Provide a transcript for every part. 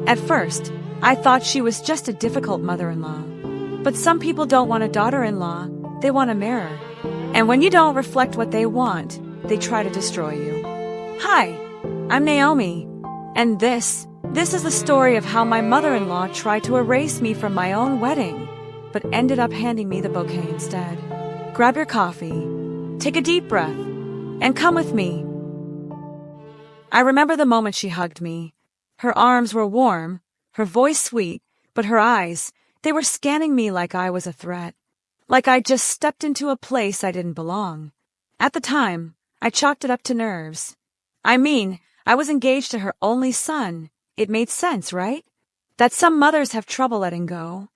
At first, I thought she was just a difficult mother-in-law. But some people don't want a daughter-in-law, they want a mirror. And when you don't reflect what they want, they try to destroy you. Hi, I'm Naomi, and this is the story of how my mother-in-law tried to erase me from my own wedding, but ended up handing me the bouquet instead. Grab your coffee, take a deep breath, and come with me. I remember the moment she hugged me. Her arms were warm, her voice sweet, but her eyes, they were scanning me like I was a threat. Like I'd just stepped into a place I didn't belong. At the time, I chalked it up to nerves. I mean, I was engaged to her only son. It made sense, right? That some mothers have trouble letting go.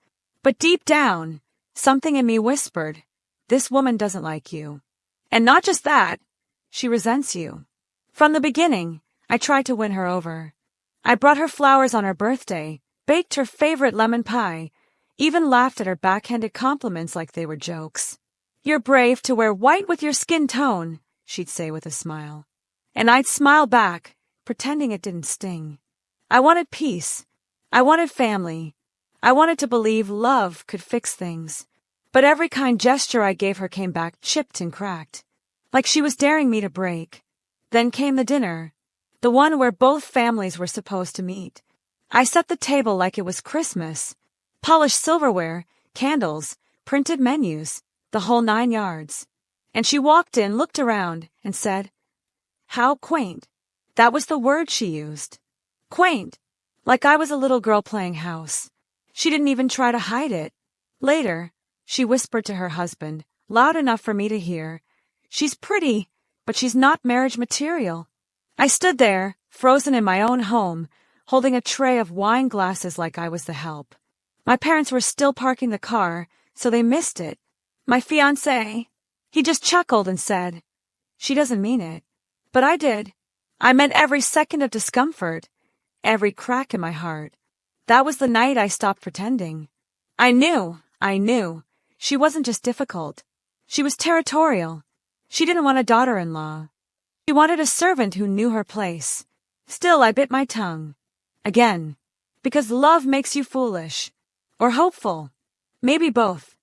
But deep down, something in me whispered, this woman doesn't like you. And not just that, she resents you. From the beginning, I tried to win her over. I brought her flowers on her birthday, baked her favorite lemon pie, even laughed at her backhanded compliments like they were jokes. You're brave to wear white with your skin tone, she'd say with a smile. And I'd smile back, pretending it didn't sting. I wanted peace. I wanted family. I wanted to believe love could fix things. But every kind gesture I gave her came back chipped and cracked, like she was daring me to break. Then came the dinner, the one where both families were supposed to meet. I set the table like it was Christmas. Polished silverware, candles, printed menus, the whole 9 yards. And she walked in, looked around, and said, "How quaint." That was the word she used. Quaint. Like I was a little girl playing house. She didn't even try to hide it. Later, she whispered to her husband, loud enough for me to hear, "She's pretty, but she's not marriage material." I stood there, frozen in my own home, holding a tray of wine glasses like I was the help. My parents were still parking the car, so they missed it. My fiancé, he just chuckled and said, "She doesn't mean it." But I did. I meant every second of discomfort, every crack in my heart. That was the night I stopped pretending. I knew. She wasn't just difficult. She was territorial. She didn't want a daughter-in-law. She wanted a servant who knew her place. Still, I bit my tongue. Again. Because love makes you foolish. Or hopeful. Maybe both.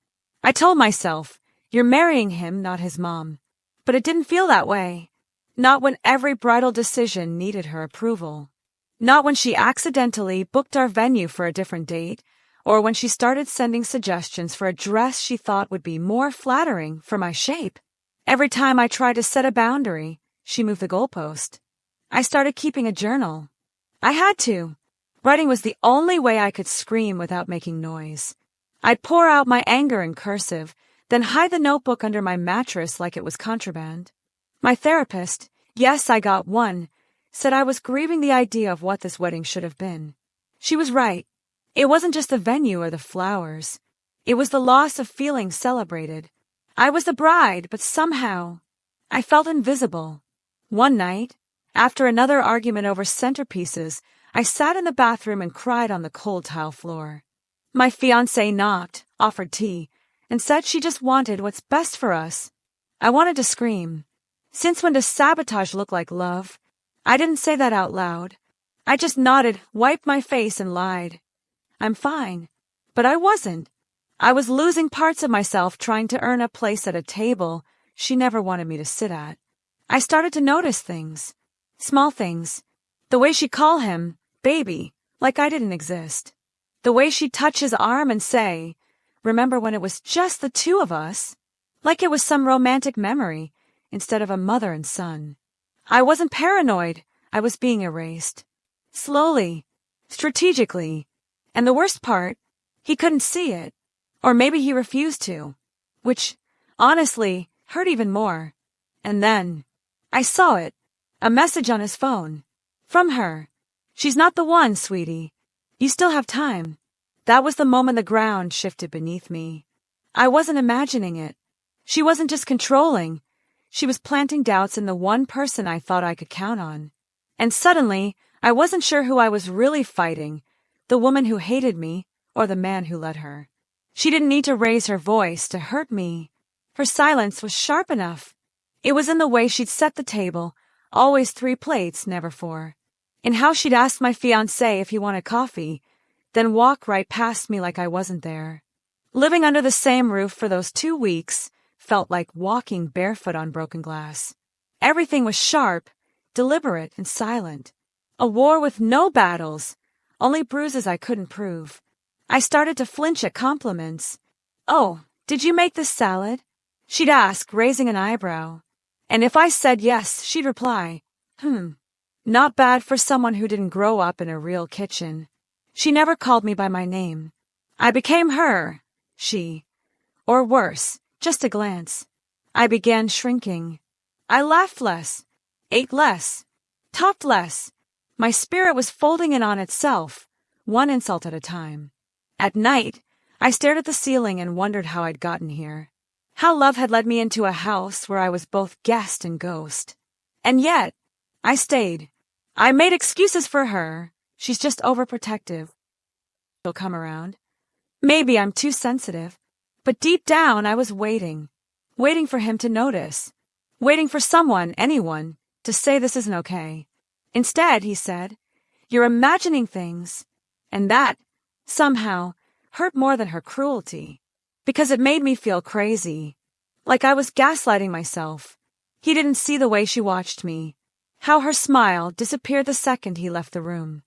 I told myself, you're marrying him, not his mom. But it didn't feel that way. Not when every bridal decision needed her approval. Not when she accidentally booked our venue for a different date, or when she started sending suggestions for a dress she thought would be more flattering for my shape. Every time I tried to set a boundary, she moved the goalpost. I started keeping a journal. I had to. Writing was the only way I could scream without making noise. I'd pour out my anger in cursive, then hide the notebook under my mattress like it was contraband. My therapist, yes, I got one, said I was grieving the idea of what this wedding should have been. She was right. It wasn't just the venue or the flowers. It was the loss of feeling celebrated. I was the bride, but somehow I felt invisible. One night, after another argument over centerpieces, I sat in the bathroom and cried on the cold tile floor. My fiancé knocked, offered tea, and said she just wanted what's best for us. I wanted to scream. Since when does sabotage look like love? I didn't say that out loud. I just nodded, wiped my face, and lied. I'm fine. But I wasn't. I was losing parts of myself trying to earn a place at a table she never wanted me to sit at. I started to notice things. Small things. The way she'd call him, baby, like I didn't exist. The way she'd touch his arm and say, "Remember when it was just the two of us?" Like it was some romantic memory, instead of a mother and son. I wasn't paranoid. I was being erased. Slowly. Strategically. And the worst part, he couldn't see it. Or maybe he refused to. Which, honestly, hurt even more. And then, I saw it. A message on his phone. From her. "She's not the one, sweetie. You still have time." That was the moment the ground shifted beneath me. I wasn't imagining it. She wasn't just controlling. She was planting doubts in the one person I thought I could count on. And suddenly, I wasn't sure who I was really fighting, the woman who hated me or the man who let her. She didn't need to raise her voice to hurt me. Her silence was sharp enough. It was in the way she'd set the table, always 3 plates, never 4. in how she'd ask my fiancé if he wanted coffee, then walk right past me like I wasn't there. Living under the same roof for those 2 weeks felt like walking barefoot on broken glass. Everything was sharp, deliberate, and silent. A war with no battles, only bruises I couldn't prove. I started to flinch at compliments. "Oh, did you make this salad?" she'd ask, raising an eyebrow. And if I said yes, she'd reply, Not bad for someone who didn't grow up in a real kitchen. She never called me by my name. I became her, she. Or worse, just a glance. I began shrinking. I laughed less, ate less, talked less. My spirit was folding in on itself, one insult at a time. At night, I stared at the ceiling and wondered how I'd gotten here. How love had led me into a house where I was both guest and ghost. And yet, I stayed. I made excuses for her. She's just overprotective. She'll come around. Maybe I'm too sensitive. But deep down, I was waiting for him to notice. Waiting for someone, anyone, to say this isn't okay. Instead, he said, "You're imagining things." And that, somehow, hurt more than her cruelty. Because it made me feel crazy. Like I was gaslighting myself. He didn't see the way she watched me. How her smile disappeared the second he left the room.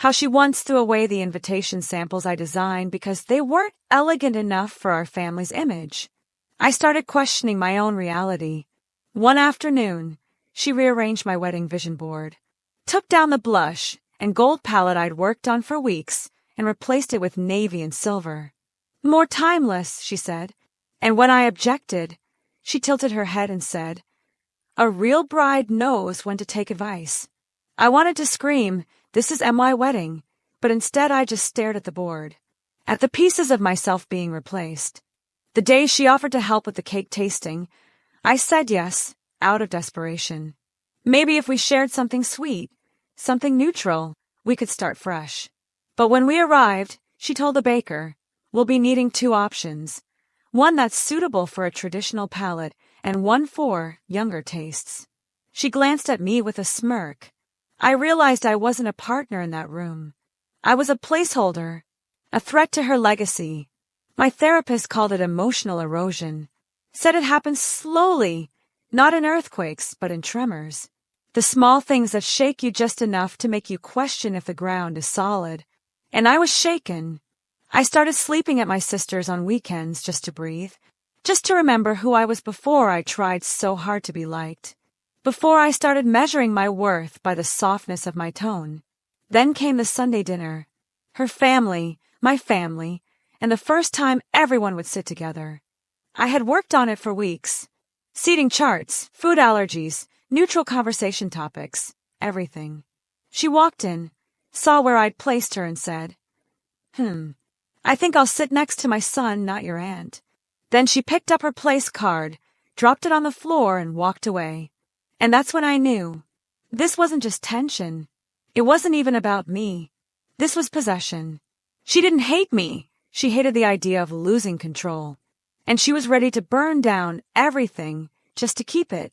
How she once threw away the invitation samples I designed because they weren't elegant enough for our family's image. I started questioning my own reality. One afternoon, she rearranged my wedding vision board, took down the blush and gold palette I'd worked on for weeks, and replaced it with navy and silver. "More timeless," she said, and when I objected, she tilted her head and said, "A real bride knows when to take advice." I wanted to scream, "This is my wedding," but instead I just stared at the board, at the pieces of myself being replaced. The day she offered to help with the cake tasting, I said yes, out of desperation. Maybe if we shared something sweet, something neutral, we could start fresh. But when we arrived, she told the baker, "We'll be needing 2 options. One that's suitable for a traditional palate and one for younger tastes." She glanced at me with a smirk. I realized I wasn't a partner in that room. I was a placeholder, a threat to her legacy. My therapist called it emotional erosion, said it happens slowly, not in earthquakes, but in tremors. The small things that shake you just enough to make you question if the ground is solid. And I was shaken. I started sleeping at my sister's on weekends just to breathe, just to remember who I was before I tried so hard to be liked, before I started measuring my worth by the softness of my tone. Then came the Sunday dinner, her family, my family, and the first time everyone would sit together. I had worked on it for weeks. Seating charts, food allergies, neutral conversation topics, everything. She walked in, saw where I'd placed her and said, I think I'll sit next to my son, not your aunt." Then she picked up her place card, dropped it on the floor, and walked away. And that's when I knew. This wasn't just tension. It wasn't even about me. This was possession. She didn't hate me. She hated the idea of losing control. And she was ready to burn down everything just to keep it.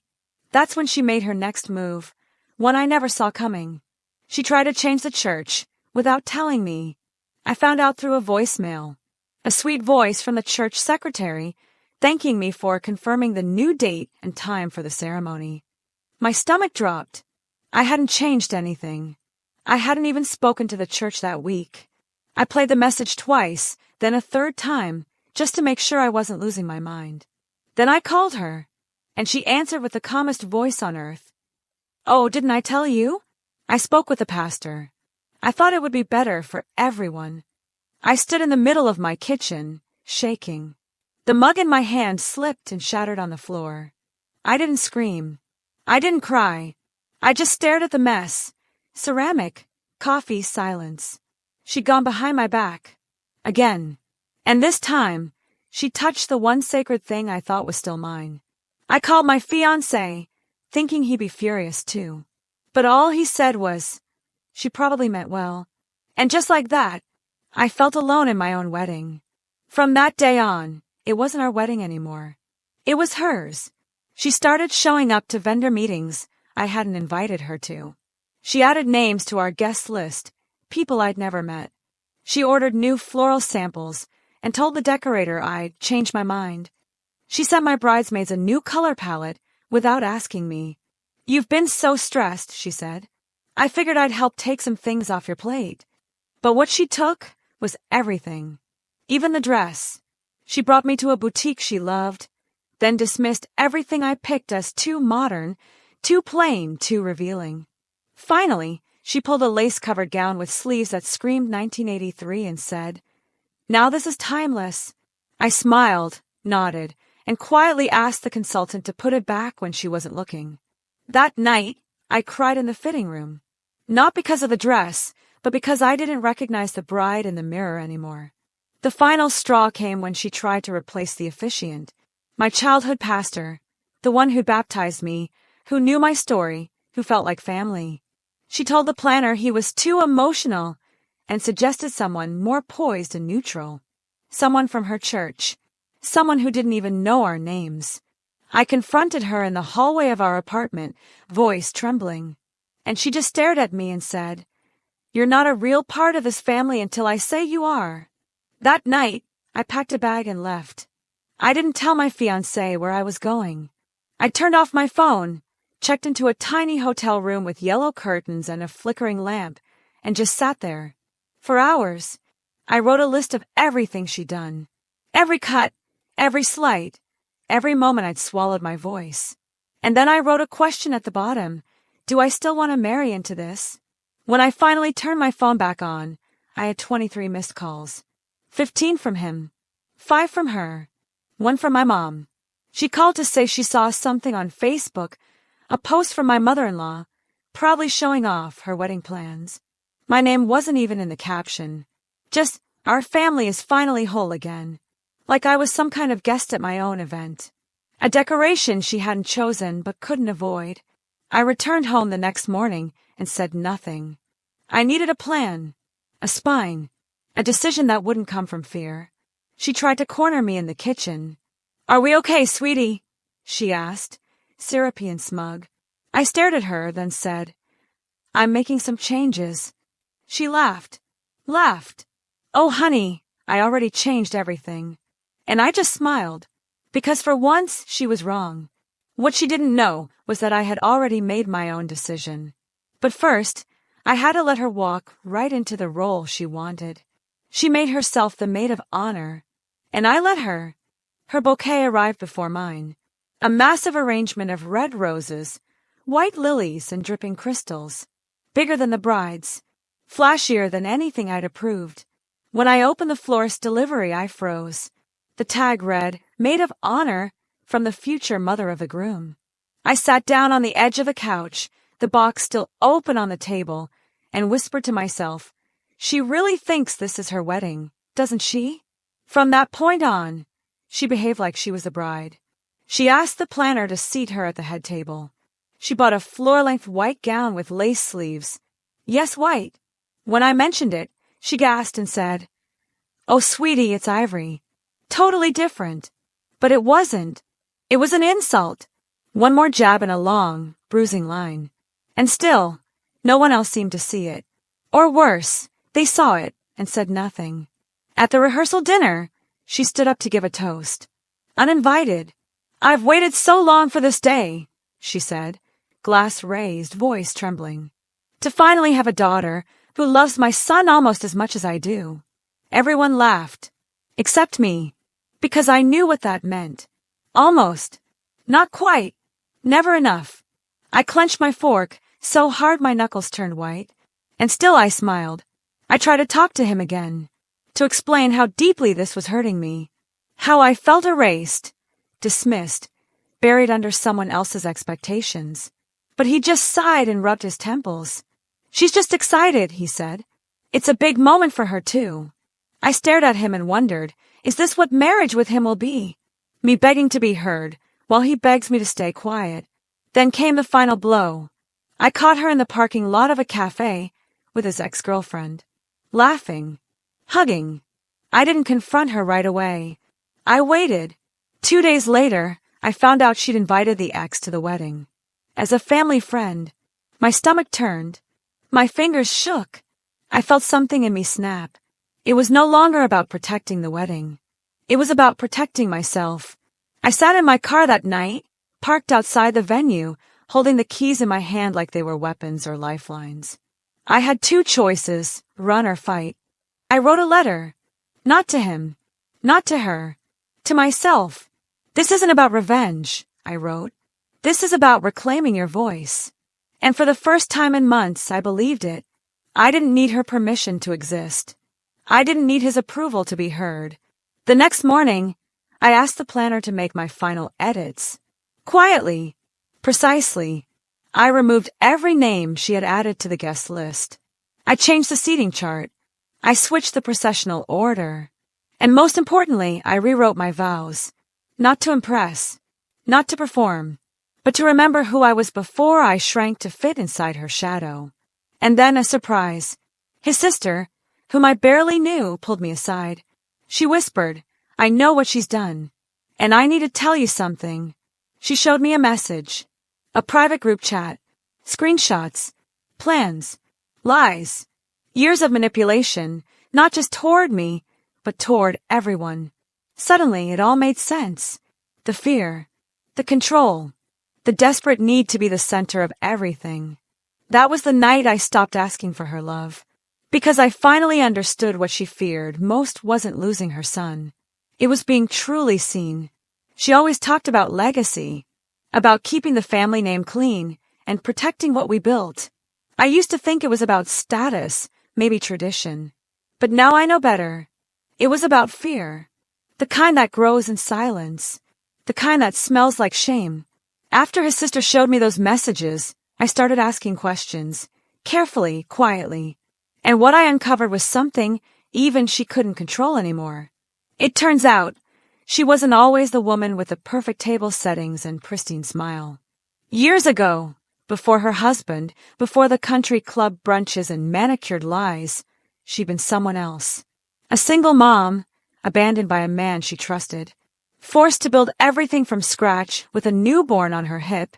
That's when she made her next move, one I never saw coming. She tried to change the church without telling me. I found out through a voicemail, a sweet voice from the church secretary, thanking me for confirming the new date and time for the ceremony. My stomach dropped. I hadn't changed anything. I hadn't even spoken to the church that week. I played the message twice, then a third time, just to make sure I wasn't losing my mind. Then I called her, and she answered with the calmest voice on earth. "Oh, didn't I tell you? I spoke with the pastor. I thought it would be better for everyone." I stood in the middle of my kitchen, shaking. The mug in my hand slipped and shattered on the floor. I didn't scream. I didn't cry. I just stared at the mess. Ceramic, coffee, silence. She'd gone behind my back. Again. And this time, she touched the one sacred thing I thought was still mine. I called my fiancé, thinking he'd be furious too. But all he said was, "She probably meant well." And just like that, I felt alone in my own wedding. From that day on, it wasn't our wedding anymore. It was hers. She started showing up to vendor meetings I hadn't invited her to. She added names to our guest list, people I'd never met. She ordered new floral samples and told the decorator I'd changed my mind. She sent my bridesmaids a new color palette without asking me. "You've been so stressed," she said. "I figured I'd help take some things off your plate." But what she took was everything. Even the dress. She brought me to a boutique she loved, then dismissed everything I picked as too modern, too plain, too revealing. Finally, she pulled a lace-covered gown with sleeves that screamed 1983 and said, "Now this is timeless." I smiled, nodded, and quietly asked the consultant to put it back when she wasn't looking. That night, I cried in the fitting room. Not because of the dress, but because I didn't recognize the bride in the mirror anymore. The final straw came when she tried to replace the officiant, my childhood pastor, the one who baptized me, who knew my story, who felt like family. She told the planner he was too emotional and suggested someone more poised and neutral. Someone from her church. Someone who didn't even know our names. I confronted her in the hallway of our apartment, voice trembling. And she just stared at me and said, "You're not a real part of this family until I say you are." That night, I packed a bag and left. I didn't tell my fiancé where I was going. I turned off my phone, checked into a tiny hotel room with yellow curtains and a flickering lamp, and just sat there. For hours, I wrote a list of everything she'd done. Every cut, every slight, every moment I'd swallowed my voice. And then I wrote a question at the bottom. Do I still want to marry into this? When I finally turned my phone back on, I had 23 missed calls. 15 from him. 5 from her. 1 from my mom. She called to say she saw something on Facebook, a post from my mother-in-law, proudly showing off her wedding plans. My name wasn't even in the caption. Just, "Our family is finally whole again." Like I was some kind of guest at my own event. A decoration she hadn't chosen but couldn't avoid. I returned home the next morning and said nothing. I needed a plan, a spine, a decision that wouldn't come from fear. She tried to corner me in the kitchen. "Are we okay, sweetie?" she asked, syrupy and smug. I stared at her, then said, "I'm making some changes." She laughed. "Oh, honey, I already changed everything." And I just smiled, because for once she was wrong. What she didn't know was that I had already made my own decision. But first, I had to let her walk right into the role she wanted. She made herself the maid of honor, and I let her. Her bouquet arrived before mine, a massive arrangement of red roses, white lilies, and dripping crystals, bigger than the bride's, flashier than anything I'd approved. When I opened the florist's delivery, I froze. The tag read, "Maid of Honor," from the future mother of the groom. I sat down on the edge of the couch, the box still open on the table, and whispered to myself, "She really thinks this is her wedding, doesn't she?" From that point on, she behaved like she was the bride. She asked the planner to seat her at the head table. She bought a floor-length white gown with lace sleeves. Yes, white. When I mentioned it, she gasped and said, "Oh, sweetie, it's ivory. Totally different." But it wasn't. It was an insult. One more jab in a long, bruising line. And still, no one else seemed to see it. Or worse, they saw it and said nothing. At the rehearsal dinner, she stood up to give a toast. Uninvited. "I've waited so long for this day," she said, glass raised, voice trembling. "To finally have a daughter who loves my son almost as much as I do." Everyone laughed. Except me. Because I knew what that meant. Almost. Not quite. Never enough. I clenched my fork so hard my knuckles turned white. And still I smiled. I tried to talk to him again. To explain how deeply this was hurting me. How I felt erased. Dismissed. Buried under someone else's expectations. But he just sighed and rubbed his temples. "She's just excited," he said. "It's a big moment for her, too." I stared at him and wondered, is this what marriage with him will be? Me begging to be heard, while he begs me to stay quiet. Then came the final blow. I caught her in the parking lot of a cafe with his ex-girlfriend. Laughing. Hugging. I didn't confront her right away. I waited. 2 days later, I found out she'd invited the ex to the wedding. As a family friend, my stomach turned. My fingers shook. I felt something in me snap. It was no longer about protecting the wedding. It was about protecting myself. I sat in my car that night, parked outside the venue, holding the keys in my hand like they were weapons or lifelines. I had two choices, run or fight. I wrote a letter. Not to him. Not to her. To myself. This isn't about revenge, I wrote. This is about reclaiming your voice. And for the first time in months, I believed it. I didn't need her permission to exist. I didn't need his approval to be heard. The next morning, I asked the planner to make my final edits. Quietly, precisely, I removed every name she had added to the guest list. I changed the seating chart. I switched the processional order. And most importantly, I rewrote my vows. Not to impress, not to perform, but to remember who I was before I shrank to fit inside her shadow. And then a surprise. His sister, whom I barely knew, pulled me aside. She whispered, I know what she's done, and I need to tell you something. She showed me a message, a private group chat, screenshots, plans, lies, years of manipulation, not just toward me, but toward everyone. Suddenly, it all made sense. The fear, the control, the desperate need to be the center of everything. That was the night I stopped asking for her love. Because I finally understood what she feared most wasn't losing her son. It was being truly seen. She always talked about legacy, about keeping the family name clean and protecting what we built. I used to think it was about status, maybe tradition. But now I know better. It was about fear. The kind that grows in silence. The kind that smells like shame. After his sister showed me those messages, I started asking questions. Carefully, quietly. And what I uncovered was something even she couldn't control anymore. It turns out, she wasn't always the woman with the perfect table settings and pristine smile. Years ago, before her husband, before the country club brunches and manicured lies, she'd been someone else. A single mom, abandoned by a man she trusted, forced to build everything from scratch with a newborn on her hip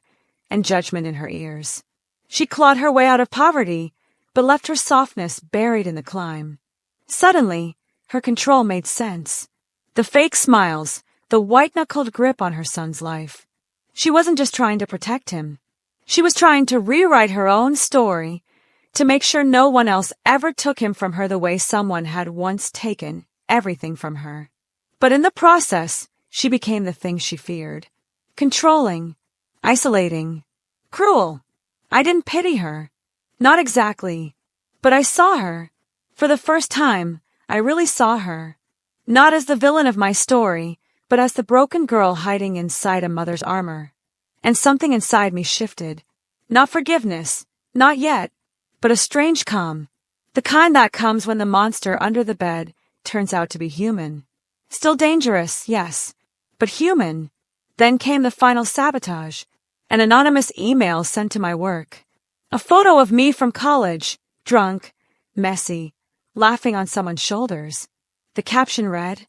and judgment in her ears. She clawed her way out of poverty, but left her softness buried in the climb. Suddenly, her control made sense. The fake smiles, the white-knuckled grip on her son's life. She wasn't just trying to protect him. She was trying to rewrite her own story, to make sure no one else ever took him from her the way someone had once taken everything from her. But in the process, she became the thing she feared. Controlling, isolating, cruel. I didn't pity her. Not exactly. But I saw her. For the first time, I really saw her. Not as the villain of my story, but as the broken girl hiding inside a mother's armor. And something inside me shifted. Not forgiveness, not yet, but a strange calm. The kind that comes when the monster under the bed turns out to be human. Still dangerous, yes, but human. Then came the final sabotage. An anonymous email sent to my work. A photo of me from college, drunk, messy, laughing on someone's shoulders. The caption read,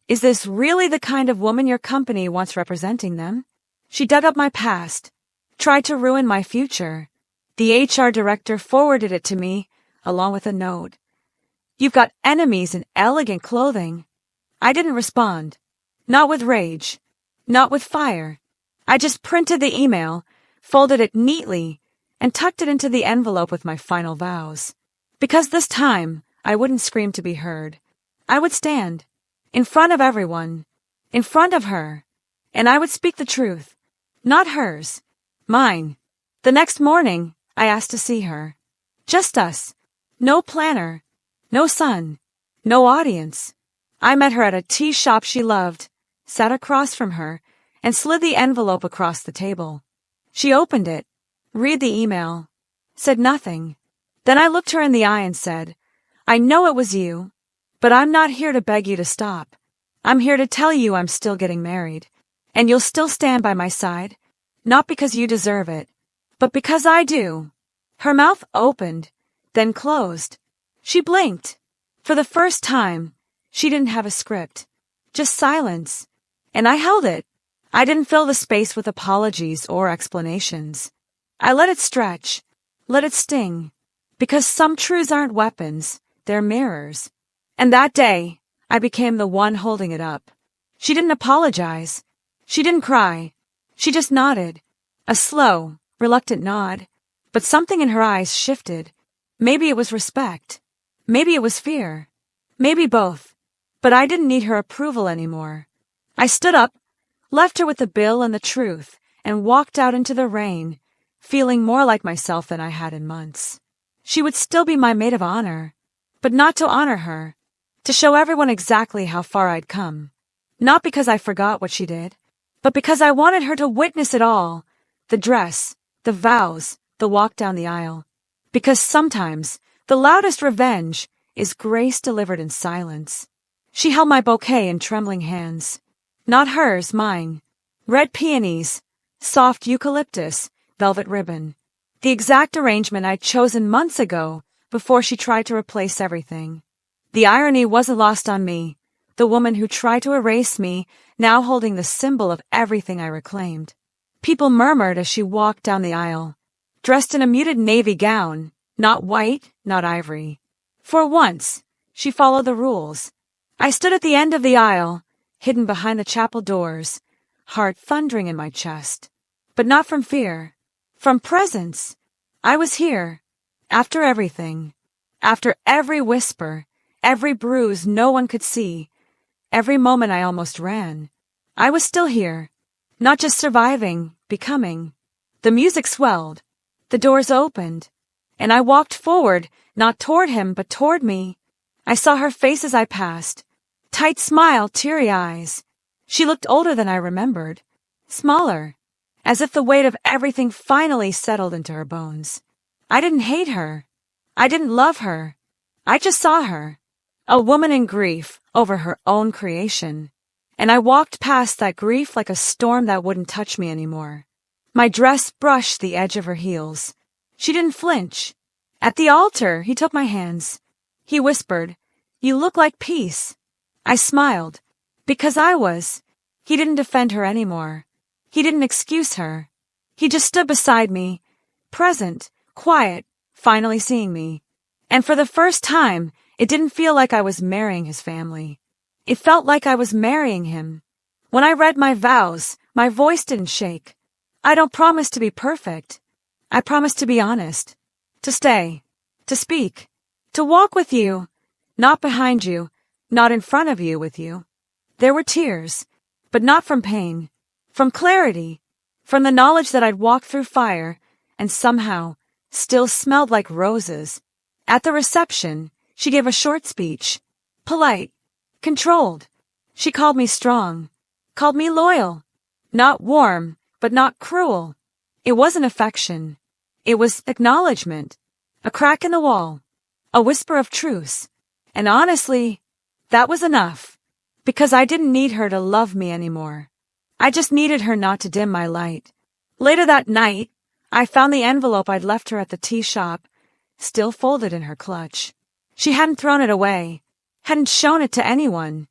"Is this really the kind of woman your company wants representing them?" She dug up my past, tried to ruin my future. The HR director forwarded it to me, along with a note. "You've got enemies in elegant clothing." I didn't respond. Not with rage. Not with fire. I just printed the email, folded it neatly, and tucked it into the envelope with my final vows. Because this time, I wouldn't scream to be heard. I would stand, in front of everyone, in front of her, and I would speak the truth. Not hers. Mine. The next morning, I asked to see her. Just us. No planner. No son. No audience. I met her at a tea shop she loved, sat across from her, and slid the envelope across the table. She opened it, read the email, said nothing. Then I looked her in the eye and said, "I know it was you, but I'm not here to beg you to stop. I'm here to tell you I'm still getting married, and you'll still stand by my side, not because you deserve it, but because I do." Her mouth opened, then closed. She blinked. For the first time, she didn't have a script, just silence, and I held it. I didn't fill the space with apologies or explanations. I let it stretch, let it sting, Because some truths aren't weapons, they're mirrors. And that day, I became the one holding it up. She didn't apologize. She didn't cry. She just nodded. A slow, reluctant nod. But something in her eyes shifted. Maybe it was respect. Maybe it was fear. Maybe both. But I didn't need her approval anymore. I stood up, left her with the bill and the truth, and walked out into the rain, feeling more like myself than I had in months. She would still be my maid of honor, but not to honor her, to show everyone exactly how far I'd come. Not because I forgot what she did, but because I wanted her to witness it all, the dress, the vows, the walk down the aisle. Because sometimes the loudest revenge is grace delivered in silence. She held my bouquet in trembling hands. Not hers, mine. Red peonies, soft eucalyptus, velvet ribbon. The exact arrangement I'd chosen months ago before she tried to replace everything. The irony wasn't lost on me, the woman who tried to erase me, now holding the symbol of everything I reclaimed. People murmured as she walked down the aisle, dressed in a muted navy gown, not white, not ivory. For once, she followed the rules. I stood at the end of the aisle, hidden behind the chapel doors, heart thundering in my chest. But not from fear. From presence. I was here. After everything. After every whisper, every bruise no one could see, every moment I almost ran. I was still here. Not just surviving, becoming. The music swelled. The doors opened. And I walked forward, not toward him, but toward me. I saw her face as I passed. Tight smile, teary eyes. She looked older than I remembered. Smaller. As if the weight of everything finally settled into her bones. I didn't hate her. I didn't love her. I just saw her. A woman in grief over her own creation. And I walked past that grief like a storm that wouldn't touch me anymore. My dress brushed the edge of her heels. She didn't flinch. At the altar, he took my hands. He whispered, "You look like peace." I smiled. Because I was. He didn't defend her anymore. He didn't excuse her. He just stood beside me, present, quiet, finally seeing me. And for the first time, it didn't feel like I was marrying his family. It felt like I was marrying him. When I read my vows, my voice didn't shake. I don't promise to be perfect. I promise to be honest. To stay. To speak. To walk with you. Not behind you. Not in front of you with you. There were tears, but not from pain. From clarity, from the knowledge that I'd walked through fire and somehow still smelled like roses. At the reception, she gave a short speech. Polite, controlled. She called me strong, called me loyal. Not warm, but not cruel. It wasn't affection. It was acknowledgement. A crack in the wall. A whisper of truce. And honestly, that was enough. Because I didn't need her to love me anymore. I just needed her not to dim my light. Later that night, I found the envelope I'd left her at the tea shop, still folded in her clutch. She hadn't thrown it away, hadn't shown it to anyone,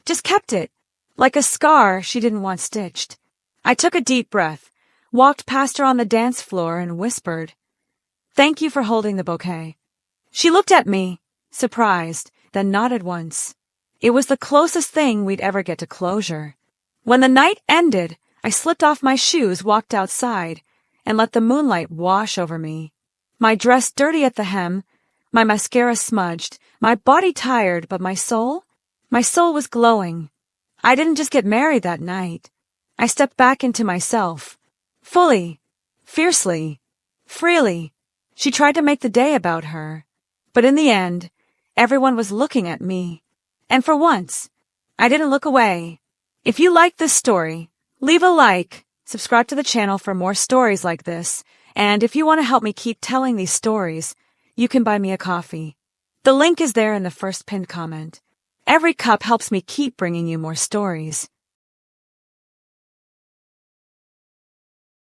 just kept it, like a scar she didn't want stitched. I took a deep breath, walked past her on the dance floor and whispered, "Thank you for holding the bouquet." She looked at me, surprised, then nodded once. It was the closest thing we'd ever get to closure. When the night ended, I slipped off my shoes, walked outside, and let the moonlight wash over me. My dress dirty at the hem, my mascara smudged, my body tired, but my soul was glowing. I didn't just get married that night. I stepped back into myself. Fully, fiercely, freely. She tried to make the day about her. But in the end, everyone was looking at me. And for once, I didn't look away. If you like this story, leave a like, subscribe to the channel for more stories like this, and if you want to help me keep telling these stories, you can buy me a coffee. The link is there in the first pinned comment. Every cup helps me keep bringing you more stories.